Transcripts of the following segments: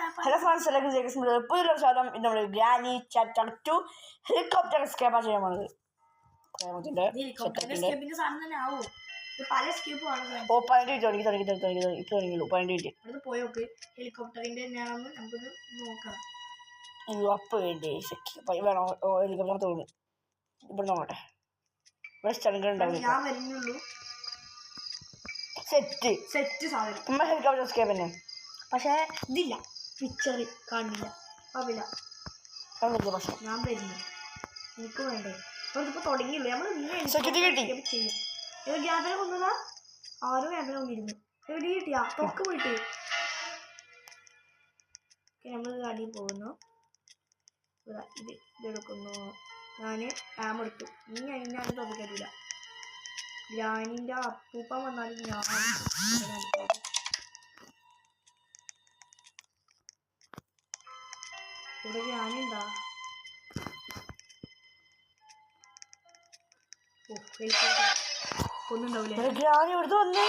Hello friends, എല്ലാവർക്കും നമ്മുടെ granny chapter 2 helicopter എസ്കേപ്പാ ചെയ്യാൻ പോകുന്നത്. അപ്പൊ വേണ്ടി വേണോ ഹെലികോപ്റ്റർ തോന്നുന്നു. ഇവിടെ നോക്കട്ടെ, ഇവിടെ സ്ഥലങ്ങൾ ഉണ്ടാവും. സെറ്റ് നമ്മൾ ഹെലികോപ്റ്റർ എസ്കേപ്പ് തന്നെ, പക്ഷേ ഇതില്ല, പിക്ചർ കാണില്ല. ആവില്ല, പ്രശ്നം. ഞാൻ വരുന്നു, എനിക്ക് വേണ്ടേ. നമ്മളിപ്പോൾ തുടങ്ങിയില്ലേ, നമ്മൾ ക്യാമറ കൊന്നതാ. ആരോ ക്യാമറ കൊണ്ടിരുന്നു. എവിടെ കിട്ടിയാ തൊക്ക് പോയിട്ട്. നമ്മൾ അടിയിൽ പോകുന്നു. ഇതെടുക്കുന്നു. ഞാൻ ആം എടുത്തു. ഇനി അതിനാണ് തുറക്കത്തില്ല. ഗ്രാനിൻ്റെ അപ്പൂപ്പൻ വന്നാലും ഞാൻ ഇവിടെ ഗ്രാനുണ്ടാ. ഒന്നുണ്ടാവില്ലേ ഗ്രാനി ഇവിടുത്തെ വന്നേ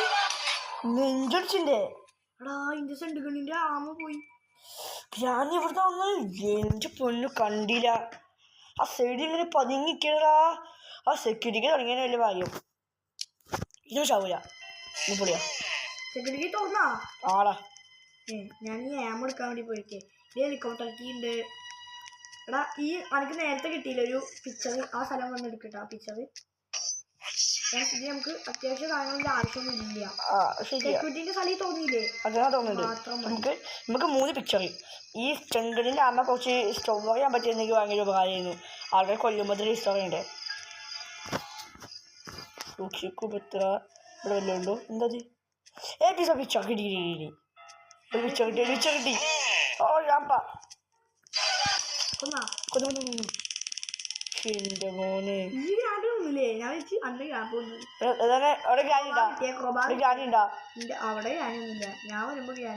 നെഞ്ചൊടിച്ചിന്റെ. എടാ ഇന്റെ സെണ്ടുകളിന്റെ ആമ പോയി. ഗ്രാനി ഇവിടുത്തെ വന്ന് എന്റെ പൊന്നു കണ്ടില്ല. ആ സൈഡിൽ ഇങ്ങനെ പതുങ്ങിക്കടാ. ആ സെക്യൂരിറ്റിക്ക് തുടങ്ങിയ വലിയ ഭാഗ്യം. ഇത് ചാവൂല, പൊളിയാ. സെക്യൂരിറ്റി തുറന്നാ ആടാ. ഞാൻ ഈ ആമ എടുക്കാൻ വേണ്ടി പോയിക്കേ. ഈ ഹെലികോപ്റ്റർ കീ ഉണ്ട്. എടാ ഈ എനിക്ക് നേരത്തെ കിട്ടിയില്ല ഒരു പിക്ചർ. ആ സ്ഥലം വന്ന് എടുക്കട്ടെ. ആ പിക്ചർ ഇത് നമുക്ക് അത്യാവശ്യം സാധനങ്ങളുടെ ആവശ്യമൊന്നും ഇല്ല. സെക്യൂരിറ്റിന്റെ സ്ഥലം തോന്നിയില്ലേ? നമുക്ക് 3 പിക്ചർ. ഈ ചെങ്കടിന്റെ അമ്മ കുറച്ച് സ്റ്റോറി ചെയ്യാൻ പറ്റിയെന്നെങ്കിൽ ഭയങ്കര ഉപകാരമായിരുന്നു. ആൾക്കാരെ കൊല്ലുമ്പോൾ ഹിസ്റ്ററി ഉണ്ട്. സൂക്ഷിക്കുപത്ര ഇവിടെ വല്ലതും ഉണ്ടോ? എന്താ പിക്ചർ കിട്ടി. പിക്ചർ കിട്ടി. ഓ ഞാപ്പാ എന്റെ മോനെ. അവിടെ ഞാനൊന്നുമില്ല. ഞാൻ വരുമ്പോ ഞാൻ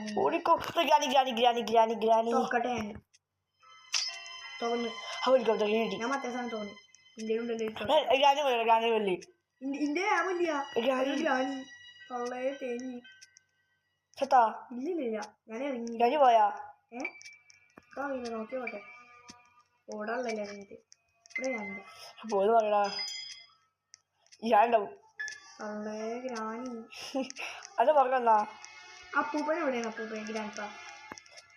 മറ്റേ സാധനം തോന്നി. ഇല്ലില്ല, ഞാൻ ഇറങ്ങി പോയാ നോക്കിയോട്ടെ. ഓടാറില്ല ഇറങ്ങിട്ട്. ഇവിടെ ഞാനുണ്ട്. പോയത് പറയടാ. ഞാനുണ്ടാവും. ഗ്രാനി അത് പറഞ്ഞാ അപ്പൂപ്പൻ എവിടെയാണ്? അപ്പൂപ്പൻ ഗ്രാൻഡ്പാ.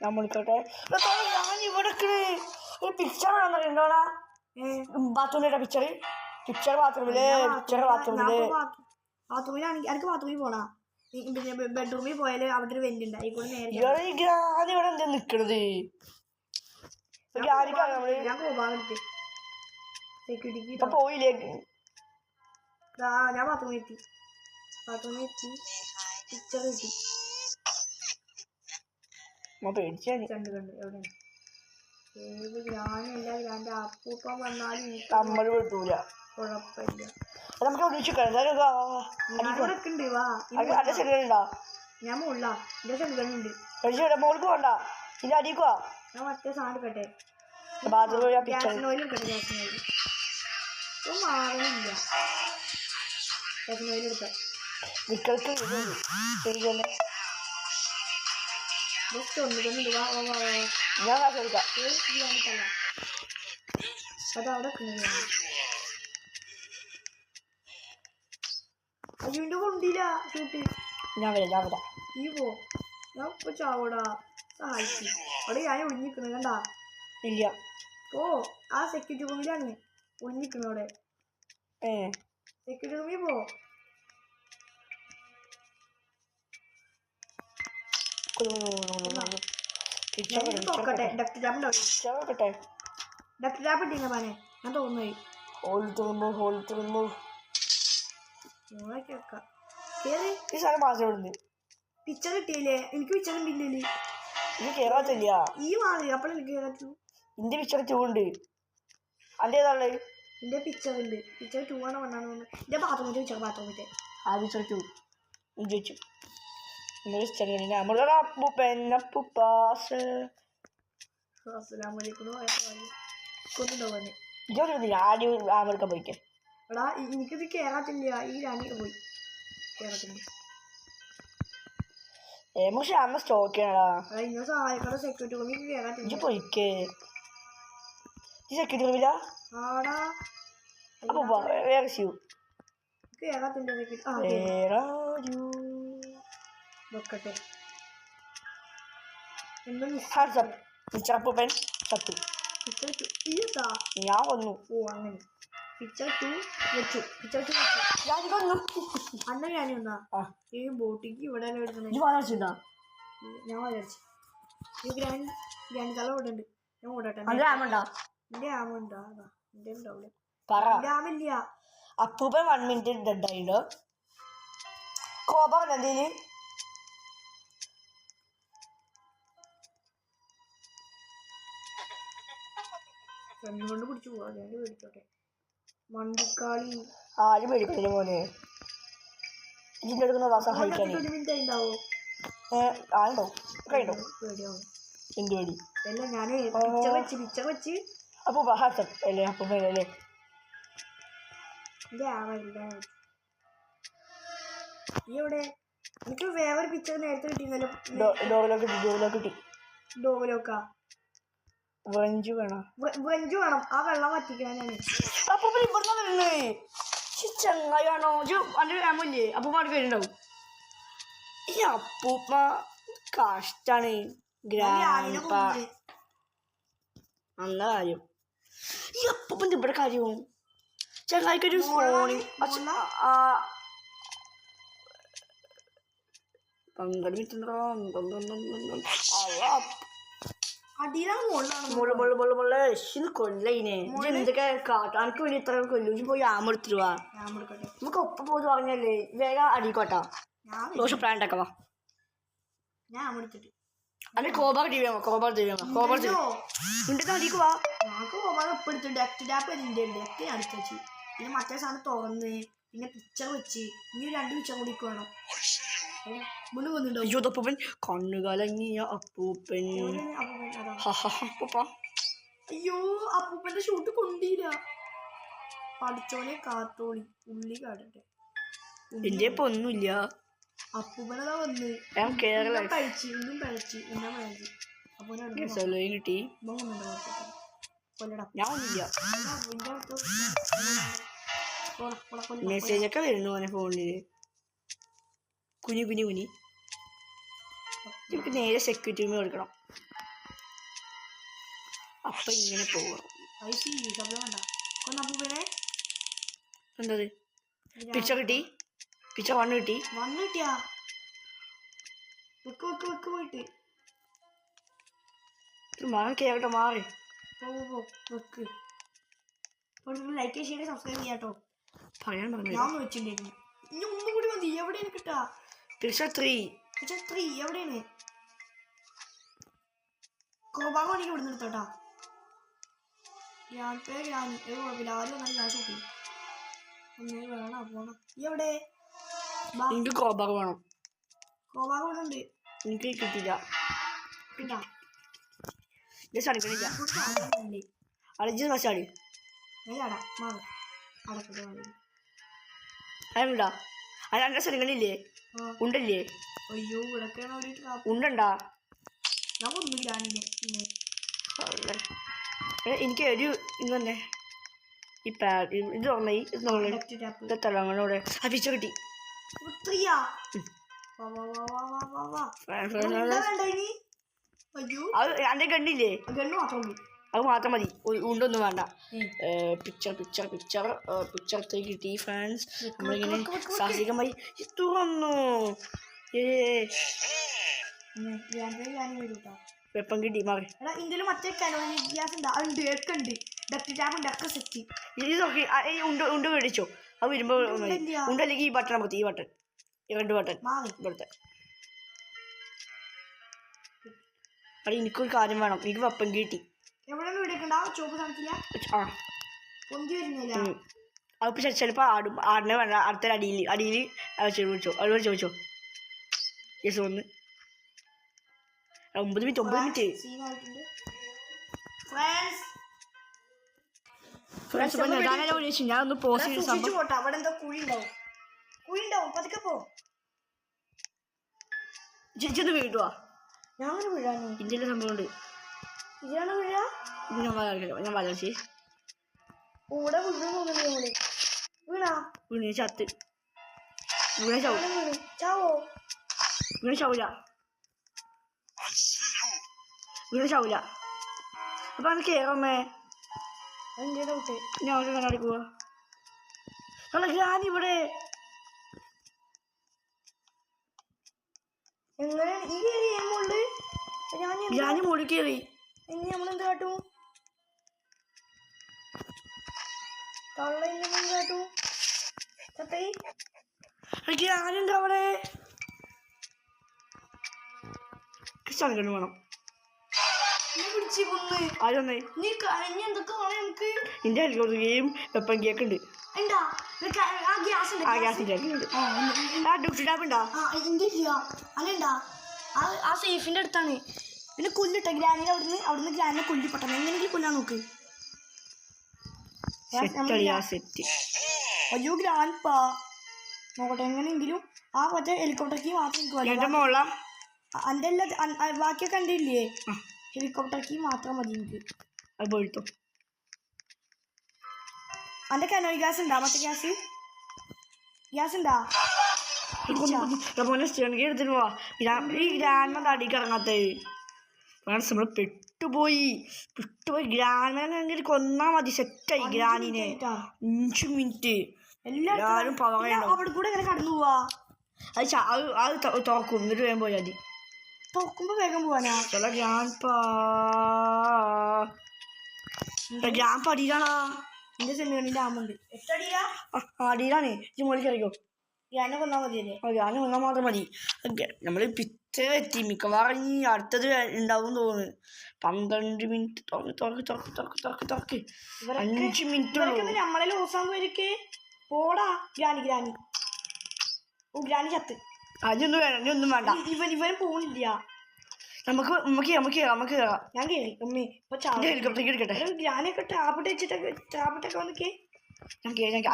ഞാൻ വിളിക്കട്ടെ. ഇവിടെ ഒരു പിക്ചർ ഉണ്ടോടാ. ബാത്റൂമിലെ പിക്ചർ ബാത്റൂമില്. ബാത്റൂമിലാണെങ്കിൽ എനിക്ക് ബാത്റൂമിൽ പോണാ. പിന്നെ ബെഡ്റൂമിൽ പോയാല് അവിടെ ഒരു വെന്റ് ഉണ്ട്. ആയിക്കോട്ടെ നേരെ ഇവിടെ എന്താ നിക്കണത്? ഞാൻ പോവാൻ സെക്യൂരിറ്റി പോയില്ലേ? ഞാൻ ബാത്റൂമിൽ എത്തി. പിക്ചർ കിട്ടി. കണ്ട് എവിടെ ഏത് ഗ്രാനല്ല. ഗ്രാൻ്റെ അപ്പൂപ്പൻ വന്നാലും നമ്മൾ വിട്ടൂല. കുഴപ്പമില്ല. നമുക്ക് ഉണ്ട്. വാ, ഞാൻ മുകളിലാ. എന്റെ ചെറുകളുണ്ട്. മോൾക്ക് പോണ്ട. ഇനി അടിക്കുവാ. ഞാൻ മറ്റേ സാധനം എടുക്കട്ടെ. മാറുന്നില്ല. ഞാൻ കാശ് കൊടുക്കാം. അതവിടെ അയ്യോന്റെ കൊണ്ടില്ല ഷൂട്ട്. ഞാൻ വരാം. ഈ പോ, ഞാൻ ഇപ്പൊ ചാവടാ. സഹായിച്ചു. അവിടെ ഞാൻ ഒളിഞ്ഞിക്കണ കണ്ടാ? ഇല്ല. ഓ ആ സെക്യൂരിറ്റി റൂമിലാണ് ഒളിഞ്ഞിക്കണ. അവിടെ സെക്യൂരിറ്റി റൂമിൽ പോ. ഡക്ട് ടാപ്പ് ഇട്ടില്ല പാനെ. ഞാൻ തോന്നുന്നു പിക്ചർ കിട്ടിയില്ലേ? എനിക്ക് പിക്ചർ ഉണ്ടില്ലേ? ഈ മാറി അപ്പോഴല്ലേ കേറാത്തു. ഇന്റെ പിക്ചർ 2 ഉണ്ട്. അതേതാള്? എന്റെ പിക്ചർ ഉണ്ട്. പിക്ചർ 2 ആണ് വണ്ണാണ് തോന്നുന്നു. എന്റെ ബാത്റൂമിന്റെ പിക്ചർ. ബാത്റൂമിന്റെ ആ പിക്ചർ 2 ചോദിച്ചു. ആമെടുക്കാൻ പോയിക്കേ. എടാ എനിക്കിത് കേറാത്തില്ല. ഈ രാണിക്ക് പോയി കേറത്തില്ല. പക്ഷെ അമ്മ സ്റ്റോക്ക് ചെയ്യണടാ. ഇന്ന സഹായിക്കാതെ സെക്യൂരിറ്റി റൂമിൽ കയറാൻ ഇജ്ജ് പൊയ്ക്കേ. ഈ സെക്യൂരിറ്റി റൂമില്ല. ആടാ അപ്പൊ വേറെ സ്യൂ കേറാത്തിന്റെ വെക്കട്ടെ. എന്താ മിച്ചപ്പൂപ്പൻ ചത്തു. ഞാൻ കൊന്നു. ഓ അങ്ങനെ പിക്ചർ 2 വെച്ചു. പിക്ചർ 2 വെച്ചു. ഞാൻ കൊന്നു. അന്ന ഞാനും എന്നാ ഈ ബോട്ടിക്ക് ഇവിടെ എടുക്കുന്നത്. ഞാൻ വിചാരിച്ചു ഈ ഗ്രാൻഡ് തല ഇവിടെ ഉണ്ട്. ഞാൻ ഓടട്ടെ. എന്റെ ആമുണ്ടോ? അതാ എന്റെ ഉണ്ടാവില്ല. ആമില്ല. അപ്പൂപ്പൻ 1 മിനിറ്റ് ഡെഡ് ആയിട്ടോ. കോപം എന്തേല് കൊണ്ട് പിടിച്ചു പോവാ. ഞാൻ മേടിച്ചോട്ടെ. മണ്ടിക്കാളി ആരും മേടിക്കില്ല മോനെ. ഇതിന്റെ എടുക്കുന്ന സഹായിക്കാനേ. ഉണ്ടാവോ? ആണ്ടോ കഴിഞ്ഞോ? പേടിയാവും. എന്ത് പേടി? അല്ല ഞാന് പിക്ചർ വെച്ച് അപ്പൂപ്പ ഹാസം അല്ലേ? അപ്പൂപ്പൻ അല്ലേ? നീ എവിടെ? എനിക്ക് വേറൊരു പിക്ചർ നേരത്തെ കിട്ടിയിരുന്നല്ലോ. കിട്ടി. ഡോഗലോക്കാ വെഞ്ചു വേണം. ആ വെള്ളം വറ്റിക്കണം. ഞാൻ അപ്പൂപ്പൻ ഇവിടുന്ന് വരുന്നേ. ചങ്ങായാണോ? അന്റെ ഫാമില്ലേ? അപ്പൂപ്പ വരുന്നുണ്ടാവും. ഈ അപ്പൂപ്പ കഷ്ടാണ്. ഗ്രാൻഡ്പ അന്ന കാര്യം. ഈ അപ്പൂപ്പൻ്റെ ഇവിടെ കാര്യവും ചങ്ങായിക്കൊരു ഫോണ് കൊല്ലയിനെ എന്തൊക്കെ കാട്ടാനക്ക് വേണ്ടി ഇത്ര കൊല്ലു പോയി ആമെടുത്തിരുവാ. നമുക്ക് ഒപ്പം പോയി പറഞ്ഞല്ലേ. വേഗം അടിക്കോട്ടാ. ദോഷം പ്ലാൻ ഉണ്ടാക്കവാ. അല്ലെ കോബാർ ടി വി അടിക്കുവാ. പിന്നെ മറ്റേ സാധനം തുറന്ന് പിന്നെ പിക്ചർ വെച്ച് ഇനി 2 പിക്ചർ കൂടി വേണം. അപ്പൂപ്പൻ കണ്ണുകലങ്ങിയ അപ്പൂപ്പൻ. അയ്യോ അപ്പൂപ്പന്റെ ഷൂട്ട് കൊണ്ടില്ല. പഠിച്ചോനെ കാത്തോളി ഉള്ളി കാടട്ടെ. എന്റെ ഇപ്പൊ ഒന്നുമില്ല. അപ്പൂപ്പനതാ വന്ന് കഴിച്ചു. ഇന്നും കഴിച്ചു. കിട്ടി. മെസ്സേജ് ഒക്കെ വരുന്നു മോനെ ഫോണില്. കുനി നമുക്ക് നേരെ സെക്യൂരിറ്റി റൂമിൽ കൊടുക്കണം. അപ്പൊ ഇങ്ങനെ പോകണം. എന്താ പിക്ചർ കിട്ടി? പിക്ചർ 1 കിട്ടി. കിട്ടിയാ പോയിട്ട് കേട്ടോ മാറി വെക്ക്. ലൈക്ക് ചെയ്ത് സബ്സ്ക്രൈബ് ചെയ്യാട്ടോ. പറയാൻ പറഞ്ഞു. ഞാൻ വെച്ചിട്ടുണ്ടായിരുന്നു. ഇനി ഒന്നും കൂടി മതി. എവിടെയാണ് കിട്ടാ? പിക്ചർ 3 എവിടെയാണ്? കോപാകോണിക്ക് ഇവിടെ നിന്ന് എടുത്തോട്ടാ. എവിടെ എനിക്ക് കോബാർ വേണം. കോപാക ഉണ്ട്. എനിക്ക് കിട്ടില്ല. അടിക്കണില്ല. അടിച്ച് മസാടി അതുണ്ടാ? അത് സ്ഥലങ്ങളില്ലേ? ഉണ്ടല്ലേ? അയ്യോ ഉണ്ടണ്ടാ? ഞാൻ ഒന്നുമില്ല. എനിക്ക് ഒരു ഇത് തന്നെ ഈ പാഡ് ഇത് തലങ്ങളോടെ അഭിച്ച കിട്ടി. അന്റെ ഗണ്ണില്ലേ? അത് മാത്രം മതി. ഉണ്ടൊന്നും വേണ്ട. പിക്ചർ 3 കിട്ടി ഫ്രണ്ട്സ്. നമ്മളിങ്ങനെ സാഹസികമായി തുറന്നു. വെപ്പം കിട്ടി മാറി. ഇന്ത്യയിൽ മറ്റേ ഗ്യാസ് ഉണ്ട്. ഇത് നോക്കി ഉണ്ട മേടിച്ചോ. അത് വരുമ്പോ ഉണ്ടല്ലെങ്കിൽ ഈ ബട്ടൺ അമർത്തി. ഈ ബട്ടൺ 2 ബട്ടൺ ഇവിടുത്തെ. അവിടെ എനിക്കൊരു കാര്യം വേണം. എനിക്ക് വെപ്പം കിട്ടി. അതിപ്പോ ചിലപ്പോ ആടിനെ വേണ്ട. അടുത്ത അടിയിൽ ചോദിച്ചോ. അവരോട് ചോദിച്ചോ. Yes 1 9 minute. ഞാനൊന്ന് പോസ്റ്റ് ചെയ്ത സംഭവം. അവിടെ എന്തോ കുഴി ഉണ്ടാവും. പതുക്കെ പോ. ചേച്ചി വീടുവാ ഞാൻ അങ്ങനെ വീഴാനോ ഇന്ത്യയിലെ സംഭവമുണ്ട് ഇതിലാണ് വീഴ ഞാൻ വളർച്ചി കൂടെ വീഴുന്നു തോന്നുന്നു നമ്മള് വീണാ വീണ് ചത്ത് വീണ ചാവും വീണ് ചാവോ വീണ ചാവൂല വീണ ചാവൂല അപ്പൊ അത് കേറമ്മേ അതിൻ്റെ ഡൗട്ട് ഞാൻ അവിടെ കണ്ണാടി പോവാ അല്ല ഞാനിവിടെ എങ്ങനെ ഈ ഏമുണ്ട് ഞാൻ മുടി കയറി ഇനി നമ്മളെന്ത് കാട്ടും തള്ള എന്ത് കാട്ടും ചത്തൈ ഞാനുണ്ട് അവിടെ സ്ഥലം വേണം നീ പിടിച്ച് കൊന്ന് ആരൊന്നേ നീ കഴിഞ്ഞ എന്തൊക്കെ വേണം നമുക്ക് എന്റെ ഹെലികോപ്റ്ററുകയും വെപ്പൻ കേക്ക് ഉണ്ട് ഉണ്ടാ ആ ഗ്യാസ് ആ ഗ്യാസിന്റെ ഉണ്ട് ആ ഡ്യൂട്ടി ടാപ്പ് ഉണ്ടാ എന്റെ ഇല്ല അങ്ങനെണ്ടാ ആ സേഫിന്റെ അടുത്താണ് പിന്നെ കൊല്ലിട്ട ഗ്രാനിൽ അവിടുന്ന് ഗ്രാനിനെ കൊല്ലി പെട്ടെന്ന് എങ്ങനെയെങ്കിലും കൊല്ലാൻ നോക്ക് സെറ്റ് അയ്യോ ഗ്രാൻപാ നോക്കട്ടെ എങ്ങനെയെങ്കിലും ആ മറ്റേ ഹെലികോപ്റ്റർക്ക് മാത്രം എന്റെ മോള എൻ്റെ എല്ലാ ബാക്കിയൊക്കെ എൻ്റെ ഇല്ലേ ഹെലികോപ്റ്റർക്ക് മാത്രം മതി എനിക്ക് അത് പോയിട്ടോ എൻ്റെ കനോയി ഗ്യാസ് ഉണ്ടാ മറ്റേ ഗ്യാസ് ഉണ്ടാ മോനെ സ്റ്റേണിക്ക് എടുത്തിട്ട് പോവാ ഈ ഗ്രാൻഡ് അടിക്ക് ഇറങ്ങാത്തേ നമ്മൾ പെട്ടുപോയി ഗ്രാൻഡ് കൊന്നാ മതി സെറ്റായി ഗ്രാനിനെ 5 മിനിറ്റ് എല്ലാവരും അവിടെ കൂടെ എങ്ങനെ കടന്നു പോവാ അത് തുറക്കും എന്നിട്ട് വേഗം പോയാൽ മതി തുറക്കുമ്പോ വേഗം പോവാനാ ചില ഗ്രാൻഡ് അടിയിലാണോ എന്റെ ചെന്നുകണ്ണിന്റെ ആമുണ്ട് അടിയിലാണ് ഈ മോളിൽ കറിക്കോ ഞാനെ കൊന്നാ മതിയല്ലേ ഞാൻ കൊന്നാൽ മാത്രം മതി നമ്മൾ പിറ്റേ എത്തി മിക്കവാറും ഇനി അടുത്തത് ഉണ്ടാവും തോന്നുന്നു 12 മിനിറ്റ് തുറക്ക് 5 മിനിറ്റ് നമ്മളെ ലോസാൻ പോയിരിക്കേ പോടാ ഗ്രാനി ചത്ത് അതൊന്നും വേണം ഇനി ഒന്നും വേണ്ട ഇവൻ പോണില്ല നമുക്ക് കയറാം ഞാൻ കേറി അമ്മേ ഇപ്പൊ ഹെലികോപ്റ്റർ എടുക്കട്ടെ ഗ്രാനൊക്കെ ടാപ്പിട്ടൊക്കെ വന്നിക്കേ ഞാൻ കേട്ടാ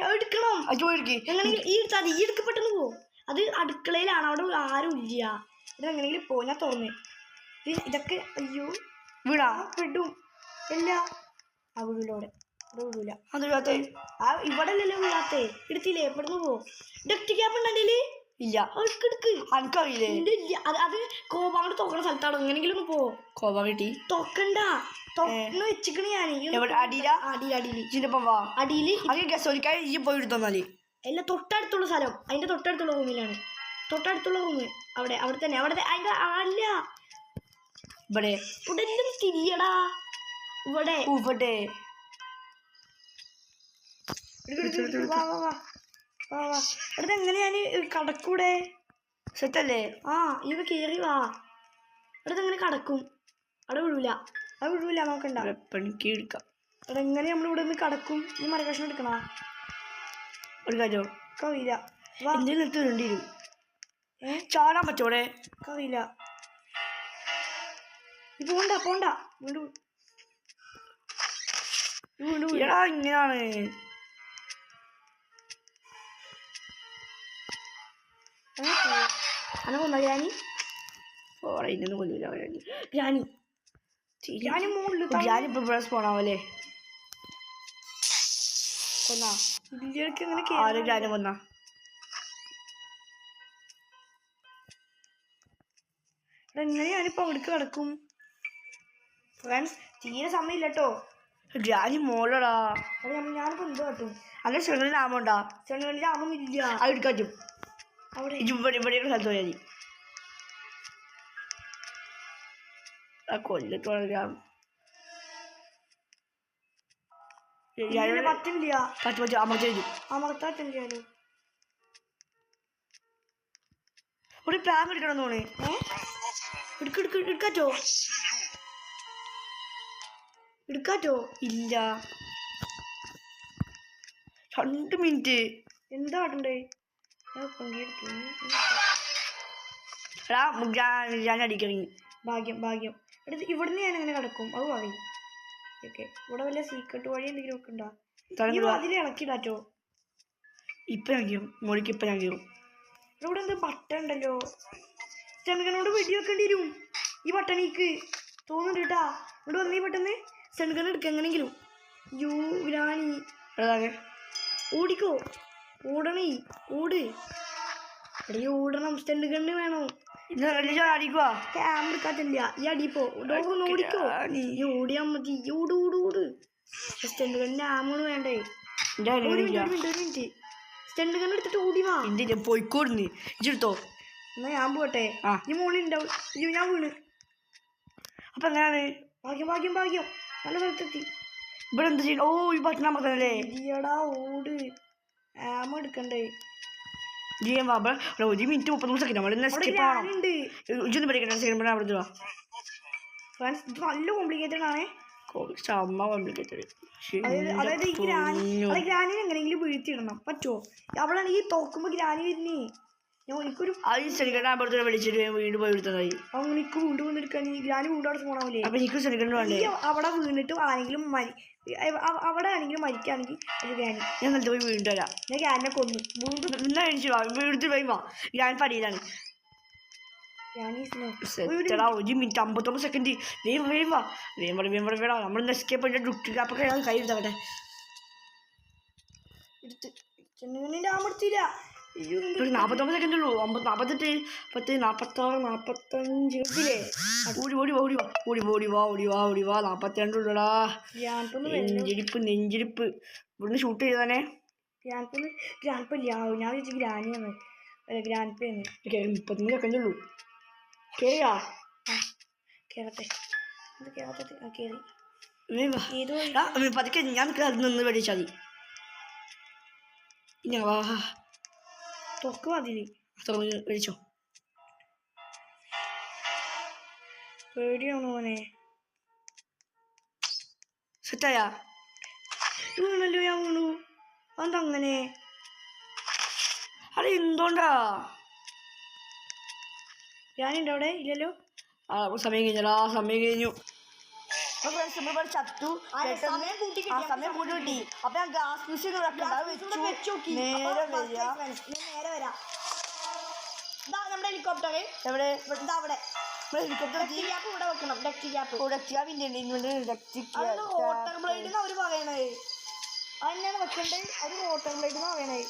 എടുക്കണം ചോദിക്കേ എങ്ങനെയെങ്കിലും ഈ എടുത്താൽ ഈ എടുക്ക പെട്ടെന്ന് പോകും അത് അടുക്കളയിലാണ് അവിടെ ആരും ഇല്ല ഇത് എങ്ങനെയെങ്കിലും പോകാൻ തോന്നുന്നു ഇതൊക്കെ അയ്യോ വീടാ വിടും ഇല്ല ആ വീടില്ല അവിടെ വിടൂല അത് വീഴാത്തേ ഇവിടെ അല്ലല്ലോ വീഴാത്തേ എടുത്തില്ലേ എവിടുന്ന് പോകും ഡക്റ്റ് ക്യാപ്പ് ഉണ്ടെങ്കിൽ ഇല്ല എടുക്ക് എനിക്കറിയില്ലേ അത് കോപാങ്ങോട് തുറക്കുന്ന സ്ഥലത്താണോ എങ്ങനെയെങ്കിലും ഒന്ന് പോ കോപ കിട്ടി തൊക്കണ്ട തൊന്ന് വെച്ചിക്കണ് ഞാൻ അടിയിൽ ഈ പോയി എടുത്തോന്നാല് എല്ലാം തൊട്ടടുത്തുള്ള സ്ഥലം അതിന്റെ തൊട്ടടുത്തുള്ള റൂമിലാണ് തൊട്ടടുത്തുള്ള റൂമ് അവിടെ തന്നെ അതിന്റെ അല്ല ഇവിടെ ഇവിടെ എല്ലാം തിരിയടാ ഇവിടെ ഇവിടെ എങ്ങനെ ഞാൻ കടക്കൂടെ സെറ്റല്ലേ ഇത് കേറി വാ ഇവിടെ എങ്ങനെ കടക്കും അവിടെ വിടൂല നോക്കണ്ട പണിക്ക് എടുക്കാം അവിടെ എങ്ങനെ നമ്മളിവിടെ നിന്ന് കടക്കും ഈ മരകഷ്ണം എടുക്കണ ഒരു കാര്യം കവിയില്ല എന്തെങ്കിലും എടുത്ത് വേണ്ടി വരും ചാടാൻ പറ്റോടെ കവിയില്ല പോണ്ട വീണ്ടും ഇങ്ങനെയാണ് അന കൊന്ന ഗ്രാനി ഇന്നൊന്നും കൊല്ലൂല ഗ്രാനി മുകളിൽ ഞാനിപ്പോ ഇവിടെ സ്പോണാവല്ലേ കൊന്നാ ഇതിലേക്ക് എങ്ങനെ ആരും ഗ്രാനം കൊന്നാ എങ്ങനെയാണിപ്പോ അവിടേക്ക് കിടക്കും ഫ്രണ്ട്സ് തീരെ സമയമില്ല കേട്ടോ ഗ്രാനി മോളടാ ഞാനിപ്പോ എന്ത് കാട്ടും അല്ലെ ചെറുകളിൽ ആമുണ്ടാ ചെറുകളിൽ ആമൊന്നുമില്ല അത് എടുക്കാൻ പറ്റും അവിടെ ഇവിടെയുള്ള സ്ഥലത്ത് പോയാൽ ആ കൊല്ലത്ത് വളരാം പറ്റില്ല അമർത്താറ്റില്ലാലോ ഒരു പ്ലാൻ എടുക്കണം തോന്നേ എടുക്കാറ്റോ ഇല്ല 2 മിനിറ്റ് എന്താ കാട്ടണ്ടേ ഞാൻ അടിക്കണി ഭാഗ്യം ഇവിടുന്ന് ഞാൻ എങ്ങനെ കിടക്കും അത് ഭാവി ഓക്കെ ഇവിടെ വല്ല സീക്രട്ട് വഴി എന്തെങ്കിലും ഒക്കെ ഉണ്ടോ അതിൽ ഇളക്കിടാറ്റോ ഇപ്പൊ ഞാൻ കയറും മോളിക്ക് ഇപ്പൊ ഞാൻ കയറും ഇവിടെ എന്ത് ബട്ടൺ ഉണ്ടല്ലോ. സെൻഗനോട് വെടിവെക്കേണ്ടി വരും ഈ ബട്ടണിക്ക് തോന്നുന്നുണ്ട് കേട്ടാ. ഇവിടെ വന്ന് ഈ ബട്ടന്ന് സെൻഗൻ എടുക്കുക എങ്ങനെങ്കിലും. യൂ ഗ്രാനി ഓടിക്കോ, ഓടണേ, ഓട്. എടീ ഓടണം, സെൻഗണ് വേണം. അടിക്കുവാ ക്യാമറ എടുക്കാത്തില്ല ഈ അടിപ്പോ. ഡോഗ് ഓടിക്കോ, ഈ ഓടിയാ മതി. ഓട് ഓട് ഓട്. സെൻഗണിന്റെ ആമോണ് വേണ്ടേ. ഒരു മിനിറ്റ് സെൻഗൺ എടുത്തിട്ട് ഓടി വാ. പോയിക്കോടുന്ന് ഇജ്ജെടുത്തോ. എന്നാ ഞാൻ പോട്ടെ. ഈ മോളിൽ ഉണ്ടാവും. ഞാൻ വീണ്. അപ്പൊ എങ്ങനെയാണ്? ഭാഗ്യം ഭാഗ്യം ഭാഗ്യം, നല്ല സ്ഥലത്തെത്തി. ഇവിടെ എന്താ ചെയ്യണം? ഓ ഈ ബട്ടൺ അമർത്തണല്ലേ. ഇടിയടാ ഓട്, ആമ എടുക്കണ്ടേ. ഒരു മിനിറ്റ് 33 സെക്കൻഡ് നമ്മൾ ഇജൊന്നും പഠിക്കണ്ട. സെക്കൻഡ് അവിടെ ഫ്രണ്ട്സ് ഇത് നല്ല കോംപ്ലിക്കേറ്റഡ് ആണേ. കോംപ്ലിക്കേറ്റഡ്. അതായത് ഈ ഗ്രാനിനെ എങ്ങനെയെങ്കിലും വീഴ്ത്തിയിടണം. പറ്റുമോ? അവളാണ് ഈ തോക്കുമ്പോ ഗ്രാനി വരുന്നേ. എനിക്കൊരു വിളിച്ചിട്ട് വീണ്ടും പോയി എടുത്തതായി. എനിക്ക് വീണ്ടും വന്നെടുക്കാൻ ഈ ഗ്രാനി വീണ്ടും അവിടെ പോകണമല്ലേ. അപ്പൊ എനിക്ക് സെക്കൻഡ് വേണ്ടേ? അവിടെ വീണിട്ട് ആണെങ്കിലും അവിടെ ആണെങ്കിലും മരിക്കുകയാണെങ്കിൽ അത് ഗ്രാനി. ഞാൻ എന്നിട്ട് പോയി വീണ്ടും വരാം. ഞാൻ ഗ്രാനിനെ കൊന്നു. വീണ്ടും പോയി വാ. ഞാൻ പടിയിലാണ്. ഒരു മിനിറ്റ് 59 സെക്കൻഡ്. വേവാ നമ്മൾ എസ്കേപ്പ് ആയിട്ട് ഡുക്ടിക്കാപ്പൊക്കെ കൈ എടുത്താട്ടെ. എടുത്ത് ചെന്നുകണ്ണിൻ്റെ ആമർത്തില്ല. 49 സെക്കൻഡ് ഉള്ളൂ. 48 10 46 45 ഓടി വാ 42 ഉള്ളടാ. നെഞ്ചിടിപ്പ് ഇവിടുന്ന് ഷൂട്ട് ചെയ്താനേ. ഗ്രാൻഡില്ല. ഞാൻ വിളിച്ച ഗ്രാനിയാണ്. ഗ്രാൻഡിപ്പയാണ്. 33 സെക്കൻഡ് ഉള്ളൂ. കേറിയാ കേറട്ടെ. കേറി പതുക്കെ ഞാൻ നിന്ന് പഠിച്ചാൽ മതി. ഇനി വാ തൊക്ക് മതി. കഴിച്ചോ. പേടിയാണോ മോനെ? സെറ്റായാ? വീണല്ലോ ഞാൻ വീണു. അതങ്ങനെ അവിടെ എന്തുകൊണ്ടാ? ഞാനുണ്ടോ അവിടെ? ഇല്ലല്ലോ. സമയം കഴിഞ്ഞാ. സമയം കഴിഞ്ഞു. ചത്തു. സമയം കൂട്ടി കിട്ടി. അപ്പൊ ഞാൻ ഗ്യാസ് മിഷൻ നേരെ വരാം. നമ്മുടെ ഹെലികോപ്റ്റർ എവിടെ? അവിടെ ഹെലികോപ്റ്റർ ഇവിടെ വെക്കണം. വാട്ടർ ബ്ലേഡ് അവര് പറയണേ. അതിനാണ് വെക്കണ്ടേ. അത് വാട്ടർ ബ്ലേഡ് പറയണേ.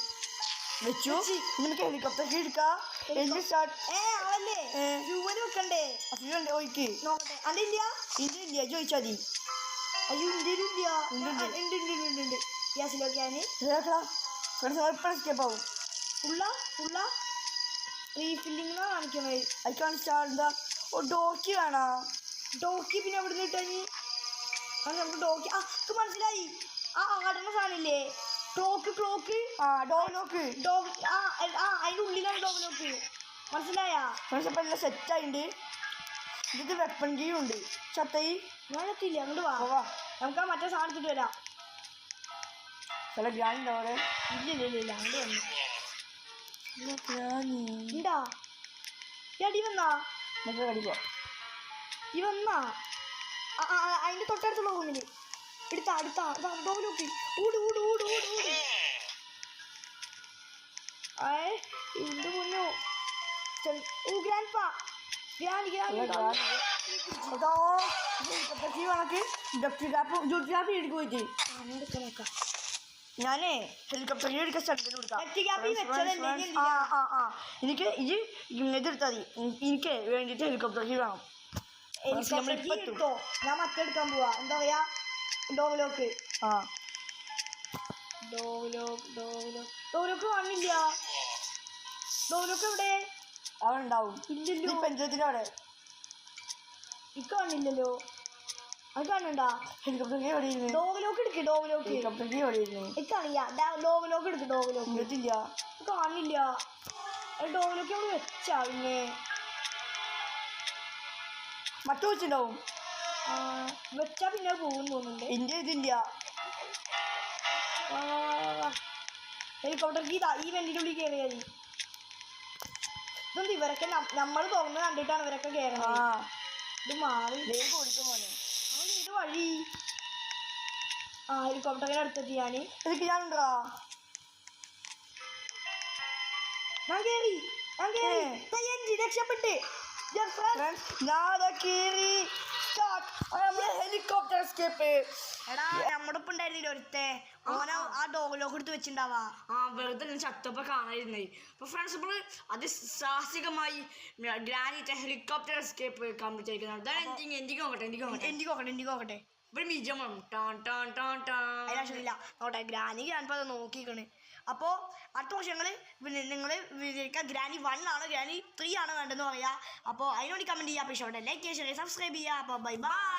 വെച്ചു. നമുക്ക് ഹെലികോപ്റ്റർ എടുക്കാം. അതല്ലേ ഫ്യൂവല് വെക്കണ്ടേ? ഒഴിക്ക് നോക്കട്ടെ. അതില്ല ഇന്ത്യ ചോദിച്ചാൽ മതി. അയ്യോ ഇന്ത്യയിലും ഇല്ല. ഉണ്ട്. ഗ്യാസിലൊക്കെയാണ് എസ്കേപ്പ് ആവും. ഫുള്ള റീഫില്ലിങ് കാണിക്കണേ. അത് കാണിച്ചാൽ എന്താ? ഡോക്കി വേണോ? ഡോക്കി പിന്നെ എവിടെ നിന്ന് കിട്ടാനി? നമുക്ക് ഡോക്കി മനസ്സിലായി. ആടുന്ന സാധനമില്ലേ? ക്ലോക്ക് അതിൻ്റെ ഉള്ളിലാണ് ഡോഗ്. മനസ്സിലായാ? എല്ലാം സെറ്റായിട്ടുണ്ട്. ഇത് വെപ്പൺ കീ ഉണ്ട്. ചത്തയി ഞാൻ എത്തിയില്ല. അങ്ങോട്ട് വാ. നമുക്ക് മറ്റേ സാധനം എടുത്തിട്ട് വരാം. ചില ഗ്രാനിണ്ടോ അവിടെ? ഇല്ല അങ്ങോട്ട് വന്നു. ഉണ്ടാ ഈ വന്നാ കടിക്കോ? ഈ വന്നാ അതിന്റെ തൊട്ടടുത്തുള്ള റൂമില് എടുത്താ ഡോഗിലോക്ക്. ഓട് എന്റെ മുന്നോ. ഞാനേ ഹെലികോപ്റ്റർ എടുക്കാൻ സ്ഥലത്തിന് കൊടുക്കാം. എനിക്ക് ഇത് ഇതെടുത്താൽ മതി. എനിക്ക് വേണ്ടിയിട്ട് ഹെലികോപ്റ്റർ വേണം. എടുത്തോ. ഞാൻ മറ്റെടുക്കാൻ പോവാ. എന്താ പറയാ? ഡോഗ്ലോക്ക്. ഡോഗ്ലോക്ക് കാണില്ല. ഡോഗ്ലോക്ക് എവിടെ? അവിടെ ഉണ്ടാവും. ഇല്ലല്ലോ. പഞ്ചായത്തിന്റെ അവിടെ ഇക്ക് കാണില്ലല്ലോ. അത് കാണണ്ടാ? ഹെലികോപ്റ്റർ ഡോഗ്ലോക്ക് എടുക്ക്. ഡോഗ്ലോക്ക് ഇക്കറിയാം. ഡോഗ്ലോക്ക് എടുക്ക്. ഡോഗ്ലോക്ക് കാണില്ല. ഡോഗ്ലോക്ക് നമ്മൾ വെച്ചാ പിന്നെ മറ്റു വെച്ചിട്ടുണ്ടാവും. വെച്ചാ പിന്നെ പോകും തോന്നുന്നുണ്ട്. ഇതില്ല. ഹെലികോപ്റ്റർ ഈ വെന്റിൻ്റെ ഉള്ളിൽ കയറിയാൽ മതി. ഇതൊന്നും ഇവരൊക്കെ നമ്മൾ തുറന്ന് കണ്ടിട്ടാണ് ഇവരൊക്കെ കയറുന്നത്. ഇത് മാറി ഓടിക്കും പോലെ. ഇത് വഴി. ഹെലികോപ്റ്ററിന്റെ അടുത്തെത്തി. ഞാനുണ്ടോ? ഞാൻ കയറി. രക്ഷപ്പെട്ട് ഹെലികോപ്റ്റർ എസ്കേപ്പ്. എടാ നമ്മുടെ ഒപ്പം ഉണ്ടായിരുന്നില്ല ഒരുത്തെ ഓന ആ ഡോഗിലോക്ക് എടുത്ത് വെച്ചിണ്ടാവാ. വെറുതെ ചത്തപ്പോ കാണാതിരുന്നേ. അപ്പൊ ഫ്രണ്ട്സ് ഇപ്പോൾ അതിസാഹസികമായി ഗ്രാനിറ്റ് ഹെലികോപ്റ്റർ എസ്കേപ്പ് കംപ്ലീറ്റ് ആയിരിക്കുന്നത്. എനിക്ക് നോക്കട്ടെ ഇവിടെ ബീജം അതിനാവശ്യമില്ല നോട്ടെ. ഗ്രാനി ഗ്രാൻഡ് അത് നോക്കിക്കണ്. അപ്പോൾ അടുത്ത വർഷം നിങ്ങൾ വിചാരിക്കുക ഗ്രാനി 1 ആണോ ഗ്രാനി 3 ആണോ വേണ്ടതെന്ന് പറയാം. അപ്പോൾ അതിനോട് കമൻറ്റ് ചെയ്യുക. അപ്പോൾ ഇഷ്ടപ്പെട്ടെ ലൈക്ക് ചെയ്യുക, സബ്സ്ക്രൈബ് ചെയ്യുക. അപ്പോൾ ബൈ ബൈ.